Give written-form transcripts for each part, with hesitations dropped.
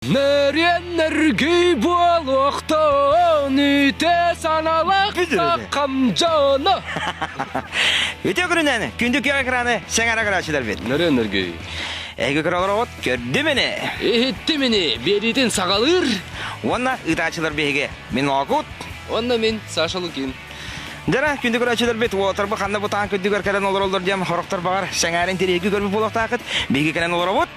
Нәреннерге болуқтан үте саналақ қамжаны. Өте күрінәні, күндік яға қыраны сәңара қырашыдар бет. Нәреннерге. Әйгі қырағыр оғыт көрді мені. Етті мені беретін сағалыр. Онна ұтачылар бейге мен оғыт. Онна мен сашылықын. Дара күндік қырашыдар бет, оғытарбы қанда бұтаған күндік әркәрен олар дем хорықтар бағар сәңарын терегі көрбі болуқтақыт, бейге кәрен олар оғыт.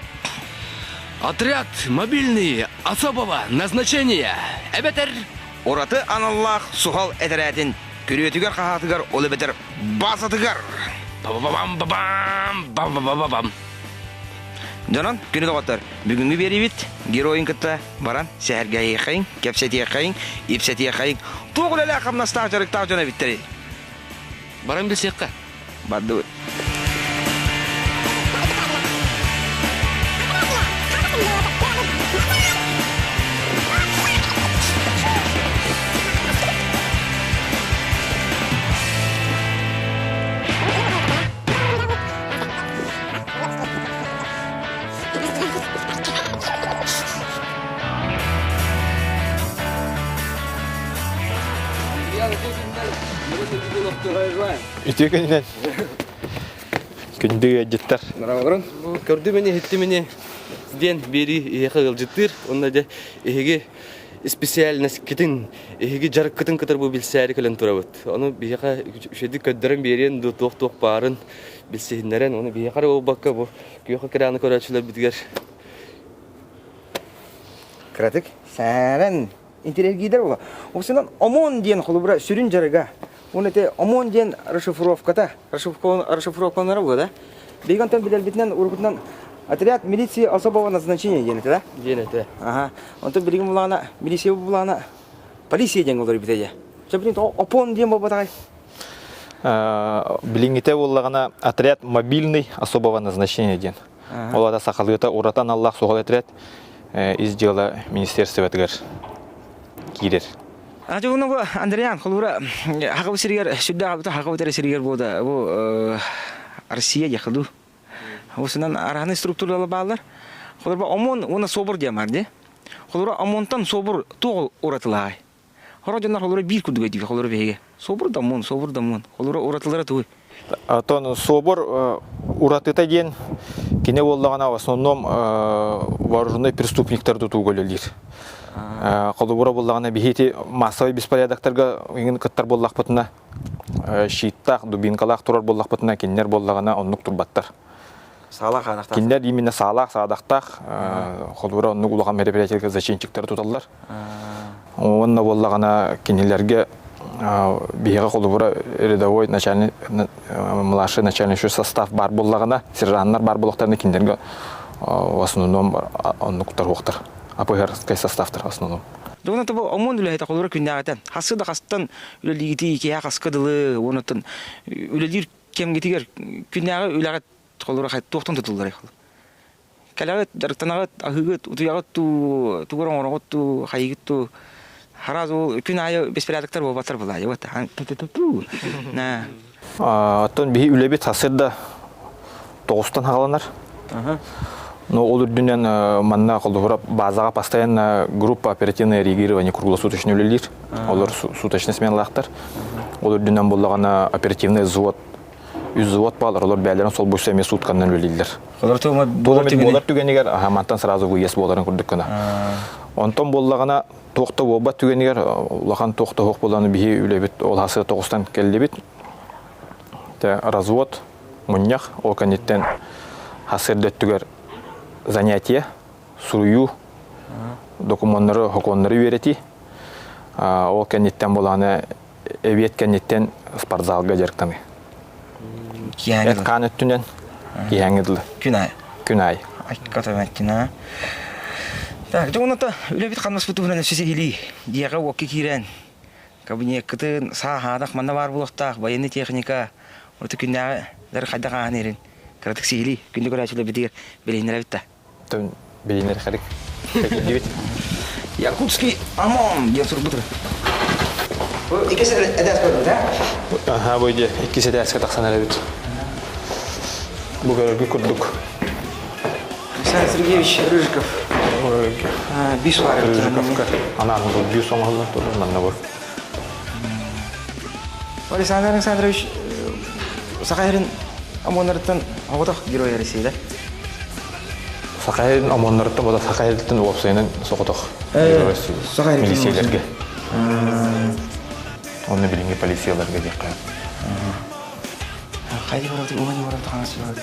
Отряд мобильный особого назначения. Әбетер. Ораты аналлах сухал әтірәтін, күретігер қағатығар, олы бетер басатығар. Бам-бам-бам-бам, бам-бам-бам-бам. Жонан, күні доғаттар, бүгінгі бері бит, героин күтті баран, сәәрге еқайын, кәпсәті еқайын, епсәті еқайын, тоғыл әлі ақамнастақ жарықтақ жона біттері. Барам білсеққа. Барды өт. Үтө күнінен күндігі әдеттер. Нарағырын, көрді мені, хетті мені ден бері еқі ғылжыттыр. Онда да еге специальность кетін, еге жарық кетін кітір бұл білсәрі көлін тұра бұд. Оны бейеқа үшеді көддерін берен, тоқ-тоқ барын білсейіндерін. Оны бейеқар ол баққа бұл күйеқа кіраны көрәтшілер бідгер. Кратык, сәрін интерергейдер ола. Осынан омон ден құлыбыра сүрін жарыға. Оны те омон ден расшифровката, расшифровкалары ола, да? Бейгантан білер бітінен ұрғытынан отряд милиции особого назначения денеті, да? Денеті. Ага. Онты білген бұлағына, милиция бұлағына полиция ден олар бітеді. Жабылин, опон ден бұл батағай? Білінгіте олағына отряд мобильный особого назначения ден. Олада сақалыйта ұратан Аллах соғал отряд из дела министерства өтігер кейдер. Ажығының бұл Андреян, құлбыра хақыбы сірігер, сүрді ғабыта хақыбы тәрі сірігер болды. Бұл Россия яқылды. Осынан арағаны структуралы бағалар. Құлбыра омон, оны собыр демар, де? Құлбыра омонтан собыр тоғыл оратылағай. Құлбыра жанар құлбыра бір күрдігі дейбі, құлбыра бейге. Собыр дамон. Құлбыра оратылары туы. Атон собор уратыта ден кене болдағана в основном вооруженный преступниктер тұту көлелдер. Қолыбыра болдағана бейхеті массовый беспорядақтарға еңін кіттар болдақ бұтына, шииттақ, дубинкалақ тұрар болдақ бұтына кеннер болдағана оннық тұрбаттар. Сағалақ ағақтақ. Кеннер именно сағалақ, сағадақтақ, қолыбыра оннық ұлыған мероприятияларға зачинчиктер тұталылар. Онна болдағана кенелерге бейға қолыбыра рядовой младший начальный состав бар болдағана, сержанттар бар болдақтарына кеннерге в основном оннықтар оқтар. АПГРский составтар в основном. Догна табу омон үләһәтә куллары күннәгәтән. Хасы да хастан үләлигити икәя хаскадылы, онытын үләлир кемгитигер күннәгә үләгәт куллары хәт токтан тотылдылар. Калагат дарктанагат агыгыт утыягат тугыран орагат ту хайгыт ту харазу күнәгә беспорядоктар булбатар була. Вот. На. Аттан би үләбит хасырда 9тан хагаланар. Но ол үрдінен манна қолдығыра базаға постоянно группа оперативное реагирование круглосуточный үлелер. Олар суточный сменалақтар. Ол үрдінен болағана оперативный взвод. Үз взвод балар, олар бәлерін сол бұшса еме сутканнан үлелер. Болар түгенегер, мантан сразу өйес боларын күрдік күні. Онтан болағана тоқты обат түгенегер, олақан тоқты хоқ боланы бейі үлебет, ол хасы 9тан келдебет. Развод, мұнях, ол кәнеттен хасырдет түгер занятия, сурую, документтары, хоконлары верети. Ол кәнеттен боланы әвет кәнеттен спортзалға жарықтаны. Әт қан өттінен кейәңгіділі. Күнай. Айқатамат кина. Так, жоғыната үләбет қанмас бұтуғынан өсесе елі. Дияға оқы кейрен. Кабинет күтін сағадақ манна бар болықтақ, военный техника. Орты күннәға дәрі қайда қаған ерін. Кіратық сейлі, күнді көрәчілі бітігер белейнер әбітті. Төн белейнер қарик. Якутский ОМОН ден сұр бұтыр. Икесі әдәс көрді, да? Аха, бойде. Икесі әдәске тақсан әлі Бугородный курдук. Александр Сергеевич Рыжиков. Бис бар. Рыжиковка. Она был бью самого тоже манна бар. Александр Александрович Сахарин Амонардан Аготах герой России, да? Сахайын амоннарты бода Сахайдын опсайнын соқотох. Сахайдын милицияларга. Оны билинге полицияларга декка. Қайда барады, оған не барады, қанасы барады.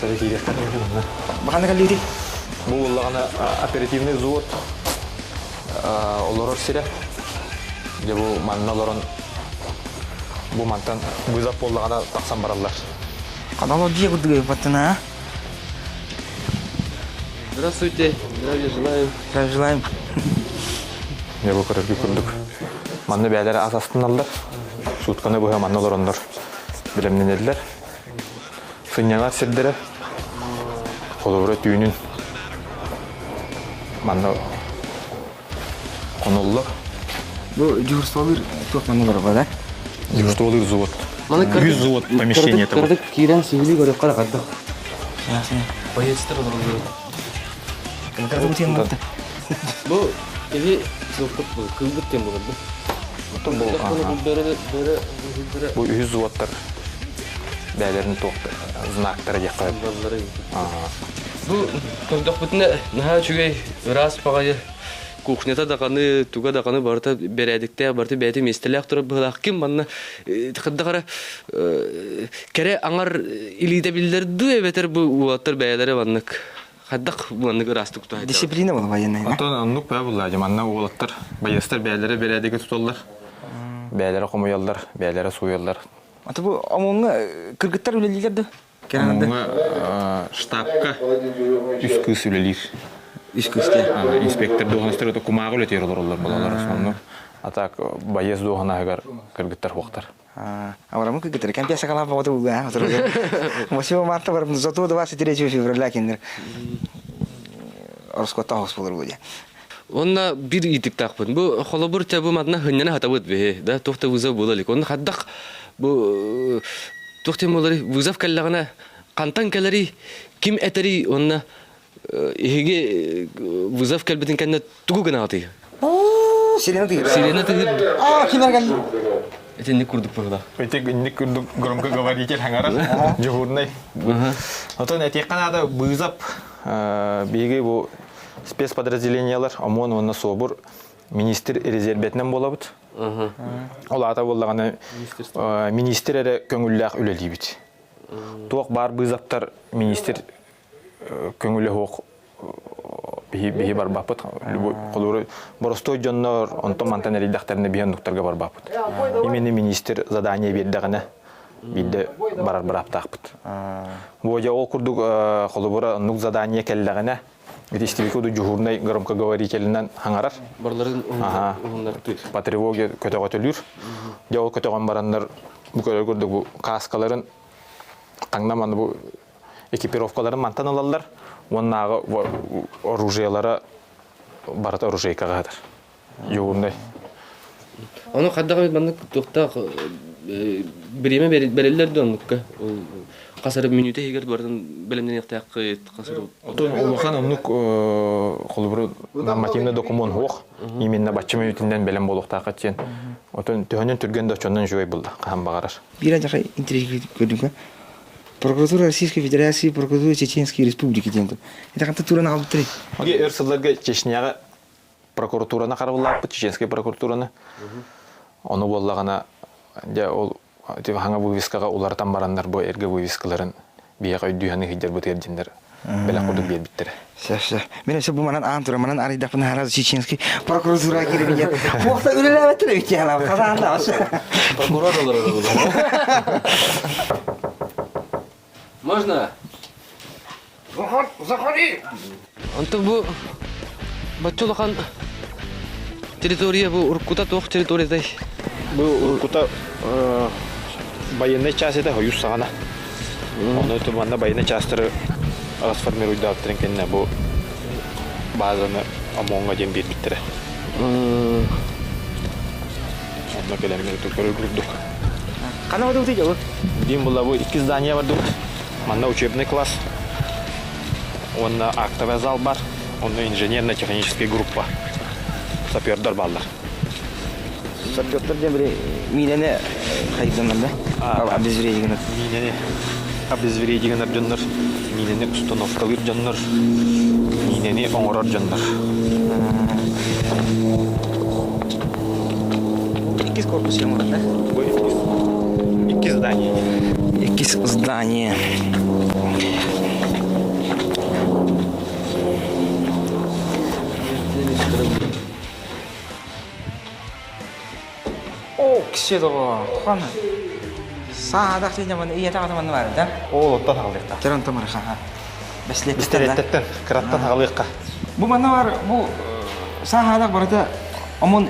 Тарихи декка декка. Бақанда қалды Бұл олағана оперативный завод. Олорор сире. Де бұл манналарын бұл мантан вызов болағана тақсан баралар. Қадалы дия күрдігі баттына, Здравствуйте, здравия желаем. Здравия желаем. Я бұл көрерге күрдік. Манны бәлері асастын алдар. Сутканы бұға манналар ондар білімнен еділер. Сынянар сірдері. Қолыбыры түйінін манны қонылы. Бұл жүгірсталыр тоқ манылар бар, да? Южтовый завод. 100 завод помещение это. Кырдык кирен сивили көріп қара қадды. Ясно. Боецтер олар. Кырдык өтен бапты. Бұл еге соқтық бұл, кылдық тем болады. Бұл 100 заводтар бәлерін тоқты, знактары дек қойып. Бұл көрдік бүтіне наға чүгей раз бағайы кухнята дақаны, туға дақаны барыта берәдікте, барыта бәйті местелек тұрып бұғылақ кем манна қыдды қара кәрі аңар илейді білдерді әбетер бұл уаттар бәйелері баннық. Қаддақ бұланнық расты күті айтады. Дисциплина бұл байынай, да? Атон аннук бәй бұл әдем, анна оғылаттар, байыстар бәйлері берәдігі тұталар. Бәйлері қомойалдар, бәйлері суялар. Аты бұл амонға кыргыттар өлелілерді? Амонға штабқа үс кыз өлелер. Үш күсте. Инспектор доғаныстар өті құмағы өлетер олар болалар. Атак байыз доғана әгер кыргыттар хоқтар. Аврамы кыргыттар. Кәм пияса қалап бағыты бұлға. Масио марта барым, зато 23 февраля кендер. Орскотта хоқс болыр бұлде. Онна bir итик тақпын. Бұл қолыбыр тәбі матына хыннаны хатабыд бе. Да, тоқта вызов болалик. Онна қаддақ бұл тоқтен болары вызов кәллағына қантан кәлері ким әтері онна еге вызов кәлбетін кәнне тұғы гына аты. Сирена тығыр. Сирена тығыр. Кемер кәлі. Это не курдук погда. Это не курдук громко говоритель хангара. Жогурный. Атон әтек қанада вызов беге бұл спецподразделениялар ОМОН онна собор министр резерветнен болабыт. Ол ата болдағаны министр әрі көңілләқ үлелей бит. Тоқ бар бызаптар министр көңілі хоқ бейі бар бапыт. Қолыры боростой жоннар онтон мантан әрейдақтарына бейін нұқтарға бар бапыт. Имені министр задание бердіғіне бейді барар бар аптақпыт. Бойа ол күрдік қолыбыра нұқ задание кәлдіғіне Грестевику до жухурной громкоговорительнен хаңарар. Барларын оңнар По тревоге көтөгө төлүр. Жол көтөгөн барандар бу көргөрдүк бу каскаларын таңнаманы бу экипировкаларын мантан алалар. Оннагы оружиялары барат оружейкага кадыр. Жугурной. Аны каддагы бандык токта биреме берелерди оннукка. Қасыры минуте егер бардың білімден яқтаяқ қасыры. Олухан оннук қолыбыры нормативный документ хоқ. Именно бачы минутинден білім болуқтақ әттен. Отын түйінен түрген дочондан жуай болды, қаған бағарар. Bir an жақай интервью көрдім. Прокуратура Российской Федерации, прокуратура Чеченской Республики деймді. Это қанты тураны қалып тұрей? Оге өрсілерге Чечняға прокуратураны қарылап, Чеченской прокуратураны. Оны болағана, ол хаңа вывескаға олардан барандар бұл әрге вывескаларын бияға өйдүйәні хейдер бұт ердендер бәлі құдық бер біттірі. Мен өсі бұл манан антура, манан арайдақпын аразы Чеченский прокуратура керіп еген. Оқта өлелі әбеттірі өйте алам, қазағында осы. Прокурор олар. Можно? Заходи! Анты бұл бачылыған территория, бұл Уркута тоқ территориядай. Бұл Уркута военный часть это хойус сагана. Оны туманда военный частьтары расформируйды авторын кенне бұл базаны ОМОНға дем бер биттірі. Оны келемені түркөрі күрдік. Қана бады өтейді ол? Дейін бұл 2 здания бар дұқ. Манда учебный класс. Онда актовый зал бар. Он инженерно-техническая группа. Сапердар баллар. Сапёртар дем бире минене хайданнар да. Обезврение дигенер. Минене обезврение дигенер жоннор. Минене установкалар жоннор. Минене оңорор жоннор. Икки корпус ямыр да. Икки здания. Икки здания. О, кişi de o. Kanı. Sağda zaman iyi tağda var da. Ол оттан алыйкка. Жаран тамар ха. Беслет. Пистолеттен, краттан алыйкка. Bu bana var bu sahada barada amon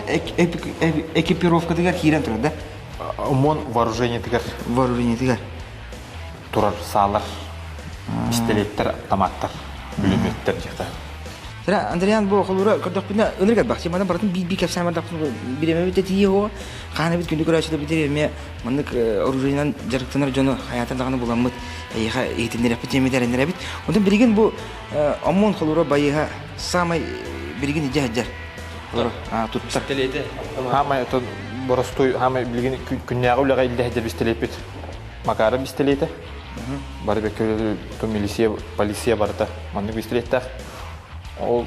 ekipировка дигәр хирен турда. Умон вооружение тигер. Вооружение дигәр. Турар салар. Пистолеттер, автоматтар, пулеметтер жакта. Тра Андриан бу холура кырдык бина өнөргә бакчы мана бартын би кеп самар дак биреме бит тие о. Каны бит күндү көрәчтә бит ме мындык оружиенан жарыктанар жоны хаятын даганы буламыт. Эйха этинер бит емедеренер бит. Ондан бириген бу амон холура байга самай бириген иҗаһҗар. Тут Пистолеты. Хама это боростой, хама билген күннәгә үләгә илдә һәҗәр пистолет бит. Макара пистолеты. Бары бек то милиция, полиция барда. Мандык пистолеттер. Ол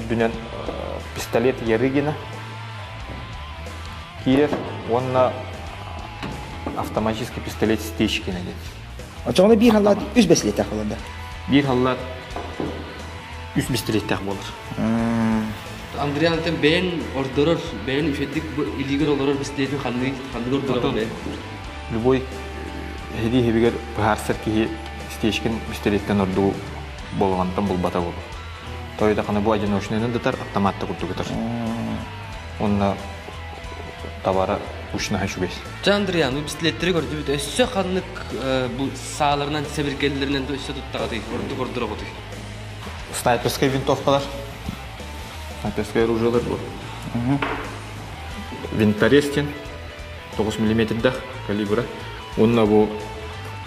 дүнен пистолет еригина. Кирер, онна автоматический пистолет стечки надет. Ачагында бир халат үз беслет тахылында. Бир халлар үз пистолет тах болар. Андриантен бен ордорор, бен үфеттик илигер олорор пистолетін ханны ордорор бен. Любой хеди хебигер бахарсар ки стечкин пистолеттен орду болгандан булбата болу. Тойда кана бу одиночныйны датар автоматта курду гытар. Онна табара ушна хашубес. Андриан, bu pistolеттери көрдү бит. Өссө ханнык бу сааларынан, себиркеллеринен өссө туттагаты, ордор готы. Снайперская винтовкалар. Снайперское оружие бар. Винторезтен 9 мм да калибра. Онна бу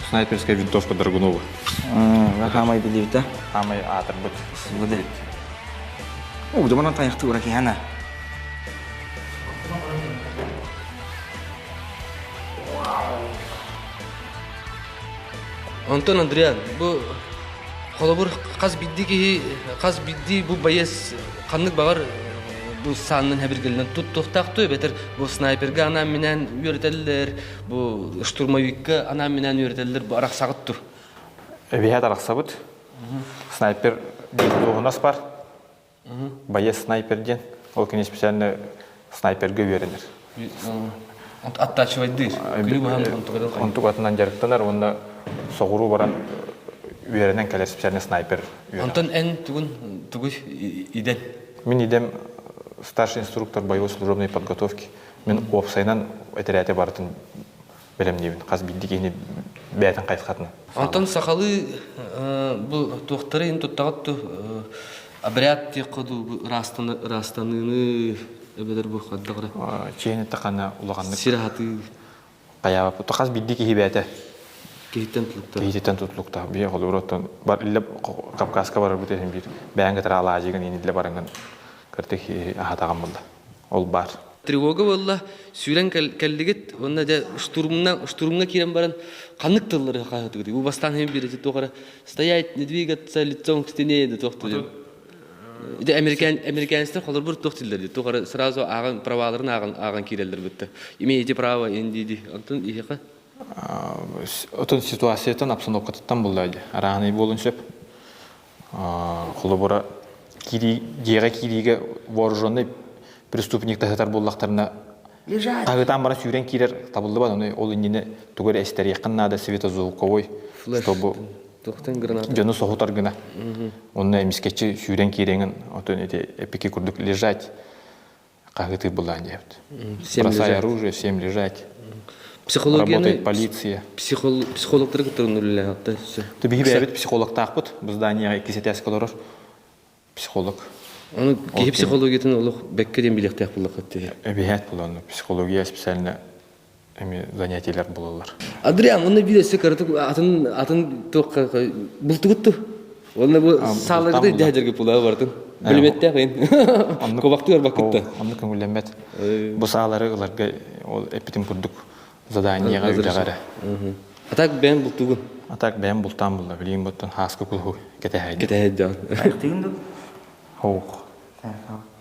снайперская винтовка Драгунова. Хамай билет да. Хамай атыр бит. Буде. О, думан таяқты ура кияна. Антон Андриан, bu холобур каз бидди bu байес каннык багар bu саннын хабиргелден туттактуу бетер bu снайперге анан менен үйрөтөлөр, bu штурмовикке анан менен үйрөтөлөр, bu арак сагыттыр. Вият арак сабыт. Снайпер у бар. Боец снайперден. Ол кене специально снайперге үйренер. Оттачивать дыр. Он тугатынан жарыктанар, онда соғыру баран үйренен келер специально снайпер. Антон эн тугу иден. Мен идем старший инструктор боевой служебной подготовки. Мен опсайнан этерәте бартын белемнебин. Каз биддикени бәйтен кайткатны. Антон Сахалы bu туктары туттагытту обряд текоду растаныны эбедер бу хаддагыра. Чейни такана улаганны. Сирахаты каява каз биддики хибәте. Кейтен тутлукта. Бия холуротон бар илле Кавказга барар бутен бир. Бәңгә тара алажыгын иниле барынган. Кыртык ахатаган булды. Ол бар. Тревога валла сүрен келдигит, онда да штурмга кирен баран канык тыллары кайтыгы. У бастан hem бирде тогара стоять, не двигаться лицом к стене да токту. Иде американецтер холор бир токтилдер. Тогара сразу аган праваларын аган кирелдер битти. Имеете право индиди. Антон ихка. Отон ситуациятан обстановкатан булды. Араны болунчап. Холобора кириге вооруженный преступник тахтар боллактарына Лежать. Тагытан бара сүрен кирер табылды ба, ол инине тугар эстер якыннада светозвуковой, чтобы токтан граната. Жону сохутар гына. Онна эмискечи сүрен киреңин отон эти эпики курдук лежать. Кагыты булан депт. Бросай оружие, всем лежать. Работает полиция. Психологтар которую атты. Ты бигебет психолог тахпут, бу зданияга 2 сетяскалар. Психолог. Аны ки психологиятын улук беккеден билектек булак атты. Эбият булан психология специально эми занятиялар булалар. Адриан, оны билесе кыртык атын токка бултугутту. Оны бу салыгды дәҗерге була бардын. Билметтер мен. Кобактыр бакытта. Онны көңүлләмәт. Бу саалары ыларга ол эпитим курдук заданиега үлгәре. Атак бен бултугун. Атак бәм бултан булды. Билим буттан хаска кулху кетәһәйди. Кетәһәдән. Тыгынды. Хоук.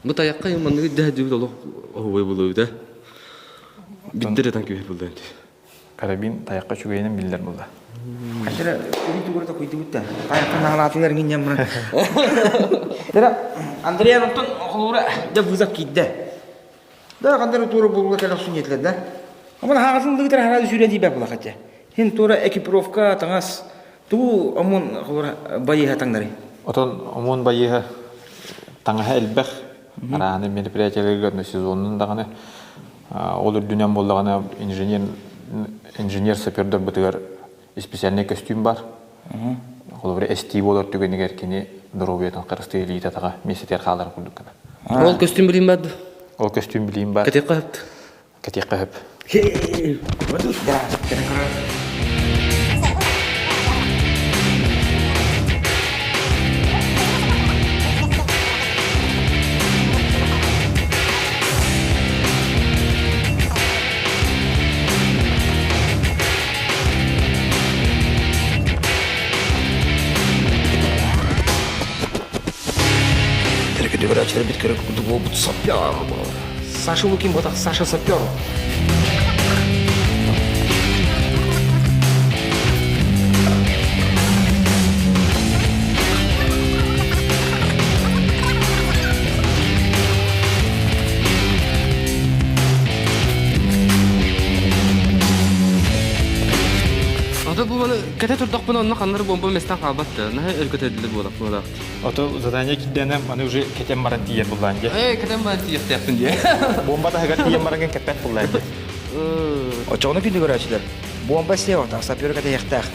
Бу таякка яманны дәһәдү дә ой булды да. Биттер танки булды инде. Карабин таякка чугайнын биллер булды. Качара куйду көрдө куйду бутта. Таяктан агалатылар гинем бура. Тера Андрея Антон холура да бузак кидде. Да кандай туры булга келек сүнетлер да. Аман хагатын дыгытыр харады сүрәди бә була хатя. Син тура экипировка таңас ту амон холура байы таңдары. Отон омон байыга таңа элбэх араны мероприятияларга сезонун даганы олар дүнен болдағана инженер сапердер бытыгар специальный костюм бар. Олар ST болар түгенегер кені дробиятан қарысты елейді атаға месетер қалар күлдік кіна. Ол костюм билим бад. Ол костюм білейін бар. Катек капт. Катек қағып. Waduh, dah, kira-kira. Вчера бит как будто сапер. Саша Лукин, вот так Саша сапер. Кете турдак бuna онна каннар бомба местен калбатты. Нахи өркөтөдүлү болак болак. Ото задание кидденем, аны уже кетем баран тиер булдан же. Кетем бар тиер тяптын же. Бомба да хагар тиер баран кетпет булдан же. Очоны күндү көрөчүлөр. Бомба сео, та сапер кете яктак.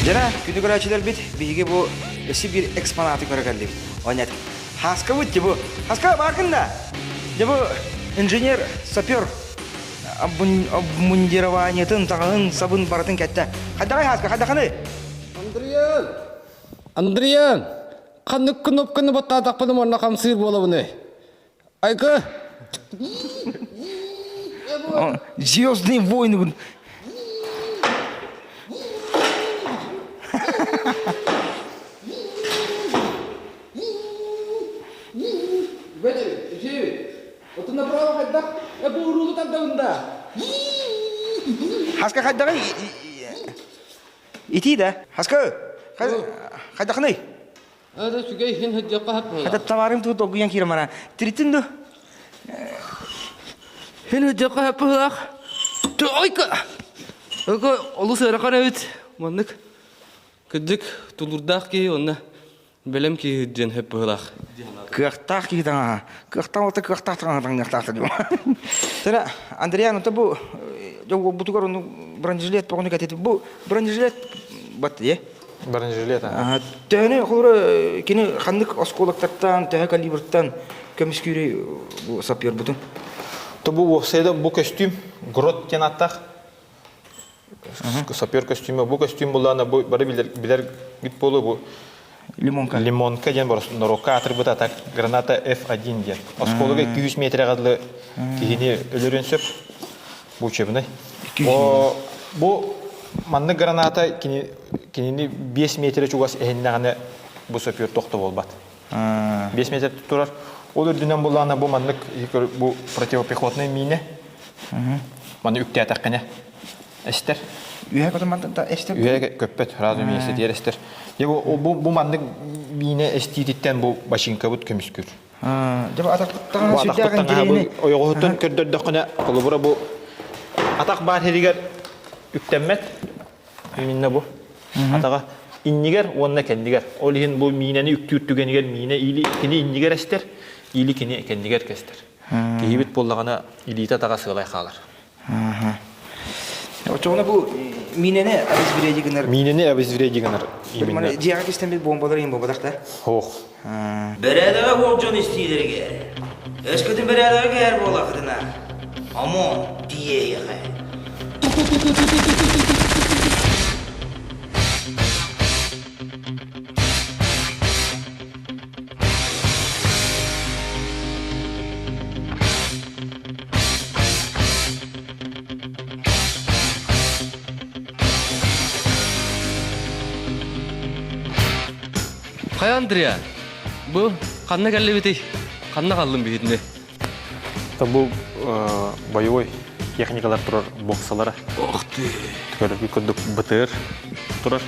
Жана күндү көрөчүлөр бит биге бу эси бир экспонаты көргөнлүк. Онят. Хаска бут бу. Хаска баркында. Бу инженер, сапер обмундированиятын тагын сабын баратын кетти. Кайдагай хаска, кайдаканы? Андреян. Канны кнопканы батта тақпаны морна камсыр болобуны. Айка. Звездные войны. Оту направо кайдак, бу урулу тагдагында. Хаска кайдагай? Ити да. Хаска. Кайдакны? Ада сүгей хин хадjakka хапма. Кайда товарым тут огуян кирамана. Тритинду. Хин хадjakka хапылак. Ту ойка. Ойка олу сыракан эбит. Маннык. Кыдык тулурдак ки онна. Белем ки ден хапылак. Кыхтак китага. Кыхтак таңнактак. Тера Андреян ото бу бутугар бронежилет погону кетет. Бу бронежилет бат е. Бронежилет. Тәне холора кини хандык осколоктардан, тәһә калибрдан көмискүре бу сапер бутун. То бу офсайда бу костюм грот тенаттак. Сапер костюмы бу костюм булана бу бары билер гит болу бу. Лимонка ден бар, норока атрибут атак граната F1 ден. Осколога 200 метр гадлы кини өлөрөнсөп бу чебине. Бу манны граната кини 5 метр чугас эхнаганы бу сапер токто болбат. 5 метр турар. Ол үрдүнөн булана бу маннык бу противопехотный мина. Маны үктә атаккана. Эстер. Үйә котоманда эстер. Үйә көппет разы миесе дерестер. Бу маннык мина эстититтен бу башинка бут көмүскүр. Жаба атактан сүдөгөн жерени. Ойготун көрдөддөкүнө колубура бу атак бар херигер үктеммет. Минне бу. Атага иннигер онна кендигер. Ол хин бу минени үктүртүгенигер мина или кини иннигер эстер, или кини кендигер кестер. Кейбит боллагана илита тага сыйлай калар. Очоны бу минене обезвредигенер. Минене обезвредигенер. Именно диагностен бит бомбалар ем бомбадакта. Хох. Бередеге болжон истейлерге. Өскөтін бір әдігі кәр бола қыдына. Амон, бие еғай. Қай Андрея? Бұл қанна кәлі бетей? Қанна қалдым бетінде? Бұл боевой техникалар тұрар боксалары. Ох ты! Көріп көрдік БТР тұрар.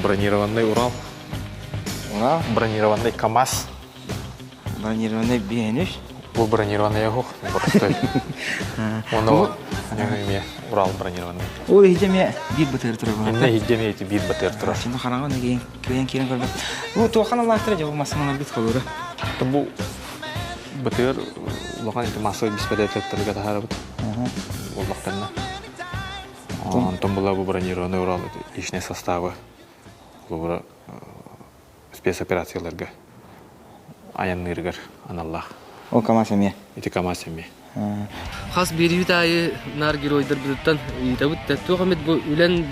Бронированный Урал. Урал? Бронированный КамАЗ. Бронированный бейніш? Бұл бронированный ягух. Оны Урал бронированный. Ол хидеме бит бітір тұрар. Енді хидеме еті бит БТР тұрар. Şimdi қараңғы неге кейін көрді. Bu тоқан Аллахтыра жауы масыңынан бит қолыры. Бұл БТР ұлақан еті массовый беспорядктерге тахары бұд. Ол бақтарына. Антон бұл бронированный Урал личный составы. Бұл спецоперацияларға аянныргар аналлах. Ол КамАЗ әме. Эти КамАЗ әме. Хас беривит айы нар геройдар бұдыттан итабыт тәтту қамет бұл үлән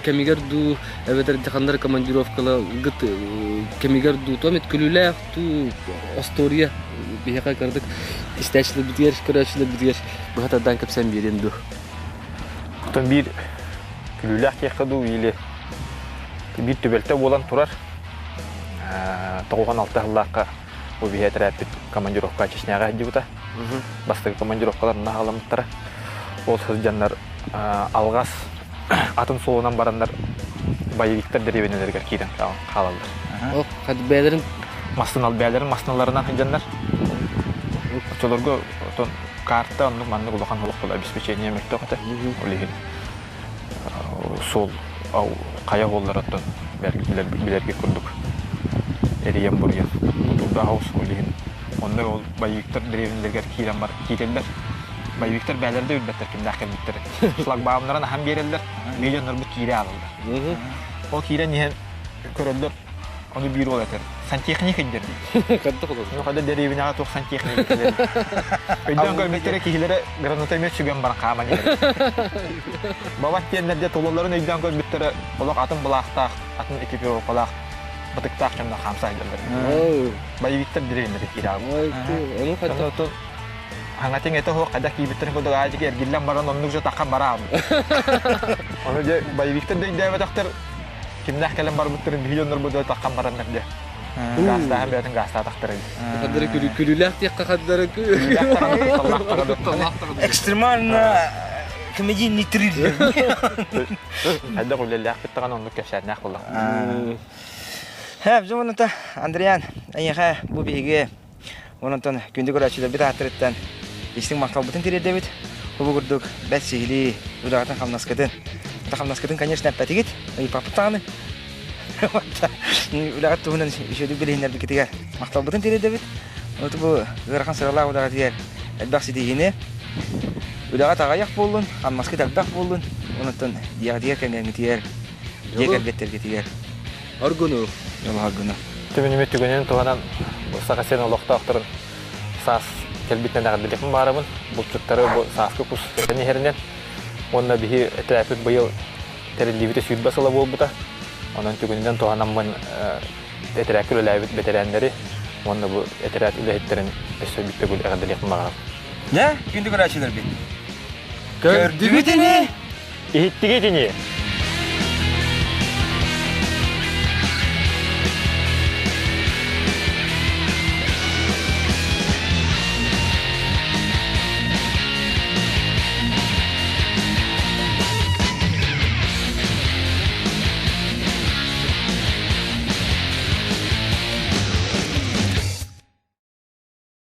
кәмегер ду әветер дихандар командировкала ғыт кәмегер ду томет күлілі ту остория бейхақа кардық істәшілі бітер, көрәшілі бітер бұғатадан көпсән берен ду. Бұтын бір күлілі ақиқы ду елі бір төбелті болан тұрар тоғылған алты ғылаққа бұл бейхетер әппет командировка чешняға әдді бастығы командировкаларына ғаламыттары. Ол сызжанлар алғас атын солынан барандар байывиктер деревенелерге кейден қалалдар. О, қады бәлерін? Масыналарынан хыджанлар. Чолорго карта, манны ұлақан ұлық обеспечение мәкті оқыты. Олеген сол қая қолдар аттан білерге күрдік. Эриен бұрген. Бұлда хаус олеген. Онда ол байвиктер древнелерге кейлен бар кейлендер. Байвиктер бәлерді үлбәттер кімді ақын біттері. Шлагбауымларын ахам берелдер, миллионлар бұл кейле алылды. Ол кейле неген көрелдер, оны бүйір ол әтер. Сантехник әддер дейді. Қадды қолыр. Қада деревінаға тоқ сантехник әддер. Өйден көрбеттері кейлері гранатомет сүген бар қаман ері. Бабат тиенлерде толыларын өйден көрбеттері олақ атын бұлақтақ, атын экипировкалақ. Бытыктақ жамда қамса әдерлер. Байвиктер деревіндері кейлі Оны қадды. Хаңатың әті хоқ қадақ кейбіттерін көдіг ажығы әргелден баран онның жа таққан бара алды. Оны де байвиктер дейін дәйбі тақтыр кімдәқ кәлім бар бұттырын миллионлар бұды таққан барандар де. Ғастағын бәтін ғаста тақтыр әді. Қаддары күліләқ тек қаддары Экстремально комедийный триллер. Әді құлеләқ біттіған онлық кәпшәрін әқ болдық. Bizim onu da Andreyan, ayıqa bu bege ondan gündük ölçüde bir hatırıttan işin maktabıtın tirede bit. Bu gördük bəs sihli udaqatan xamnaskadın. Ta xamnaskadın конечно пәтигит, и папытаны. Улағат туһунан ишеди билеһиннәр бикетигә макtabıtın tirede bit. Оны бу гырхан сыралар удaqат дияр. Әлбәкси дигене. Удaqат агаяк болдун, xamnaskад әлбәк болдун. Ондан ягдия кәнгән тияр. Егер беттер кетигәр. Аргону. Ялга гына. Төбінеме түгенен туғанан сақа сен олықта ақтырын саас келбітнен ағадылықын барымын. Бұл чүттары саасқы құс әне херінен. Онына бігі әтірәпіт бұйыл тәрелдебіті сүйд басыла бол бұта. Онын түгенен туғанан мұн әтірәкіл өләбіт бәтерәндері. Онына бұл әтірәт үләхеттерін әсі бітті бұл ағадылықын бағарам. Ne? Gündük ölçüler bit. Gördü mü deni? Ehittige deni.